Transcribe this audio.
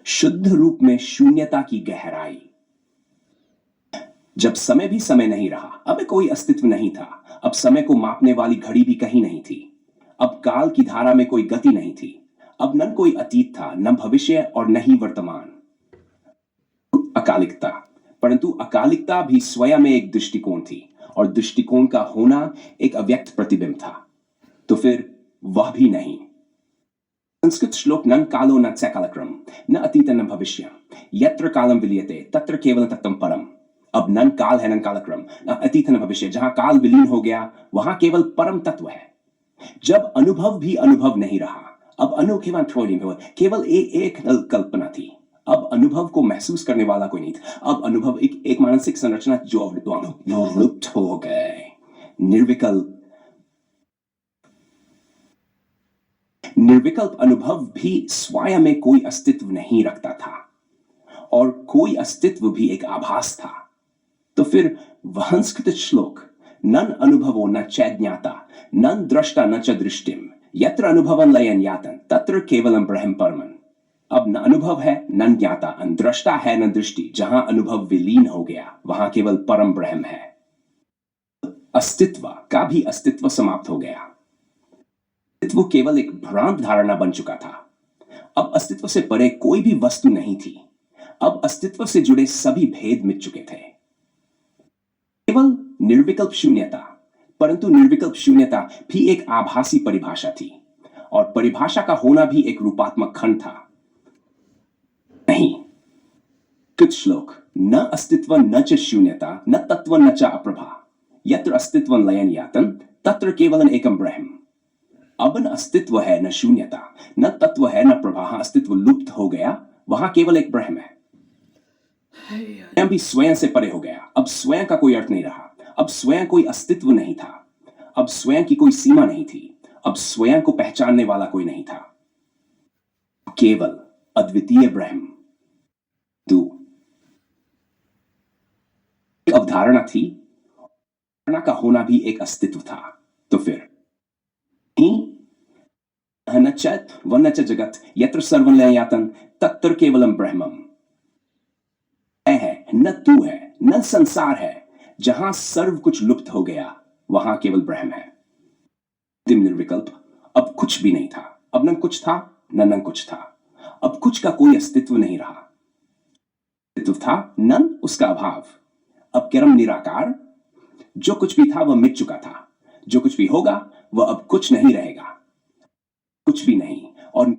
शुद्ध रूप में शून्यता की गहराई। जब समय भी समय नहीं रहा, अब कोई अस्तित्व नहीं था। अब समय को मापने वाली घड़ी भी कहीं नहीं थी। अब काल की धारा में कोई गति नहीं थी। अब न कोई अतीत था, न भविष्य और न ही वर्तमान। अकालिकता। परंतु अकालिकता भी स्वयं में एक दृष्टिकोण थी, और दृष्टिकोण का होना एक अव्यक्त प्रतिबिंब था। तो फिर वह भी नहीं। संस्कृत श्लोक न कालो न च कालक्रम, न अतीत न भविष्य, यत्र कालम विलीयते तत्र केवल तत्त्वम परम। अब न काल है न कालक्रम, न अतीत न भविष्य। जहां काल विलीन हो गया वहां केवल परम तत्व है। जब अनुभव भी अनुभव नहीं रहा, अब केवल एक कल्पना थी। अब अनुभव को महसूस करने वाला कोई नहीं था। अब अनुभव एक मानसिक संरचना जो लुप्त हो गए। निर्विकल्प अनुभव भी स्वयं में कोई अस्तित्व नहीं रखता था, और कोई अस्तित्व भी एक आभास था। तो फिर वहंस्कृत श्लोक नन अनुभवो न चैज्ञाता, नन द्रष्टा न च दृष्टिम, यत्र अनुभवं लयन यातन तत्र केवलम ब्रह्म परमन। अब न अनुभव है, न ज्ञाता, न दृष्टा है, न दृष्टि। जहां अनुभव विलीन हो गया वहां केवल परम ब्रह्म है। अस्तित्व का भी अस्तित्व समाप्त हो गया। अस्तित्व केवल एक भ्रांत धारणा बन चुका था। अब अस्तित्व से परे कोई भी वस्तु नहीं थी। अब अस्तित्व से जुड़े सभी भेद मिट चुके थे। केवल निर्विकल्प शून्यता। परंतु निर्विकल्प शून्यता भी एक आभासी परिभाषा थी, और परिभाषा का होना भी एक रूपात्मक खंड था। नहीं। कुछ श्लोक न अस्तित्व न च शून्यता, न तत्व न च अप्रभा, यत्र अस्तित्व लयन यातन तत्र केवलम एकम ब्रह्म। अब न अस्तित्व है, न शून्यता, न तत्व है, न प्रभा। अस्तित्व लुप्त हो गया, वहां केवल एक ब्रह्म है। स्वयं भी स्वयं से परे हो गया। अब स्वयं का कोई अर्थ नहीं रहा। अब स्वयं कोई अस्तित्व नहीं था। अब स्वयं की कोई सीमा नहीं थी। अब स्वयं को पहचानने वाला कोई नहीं था। केवल अद्वितीय ब्रह्म। तू अवधारणा थी, अवधारणा का होना भी एक अस्तित्व था। तो फिर न चैत व न च जगत, यत्र सर्वं लयं यातन तत्र केवलम ब्रह्मम। है न तू है, न संसार है। जहां सर्व कुछ लुप्त हो गया वहां केवल ब्रह्म है। अंतिम निर्विकल्प। अब कुछ भी नहीं था। अब न कुछ था, न कुछ था। अब कुछ का कोई अस्तित्व नहीं रहा। अस्तित्व था, न उसका अभाव। अब केवल निराकार। जो कुछ भी था वह मिट चुका था। जो कुछ भी होगा वह अब कुछ नहीं रहेगा। कुछ भी नहीं। और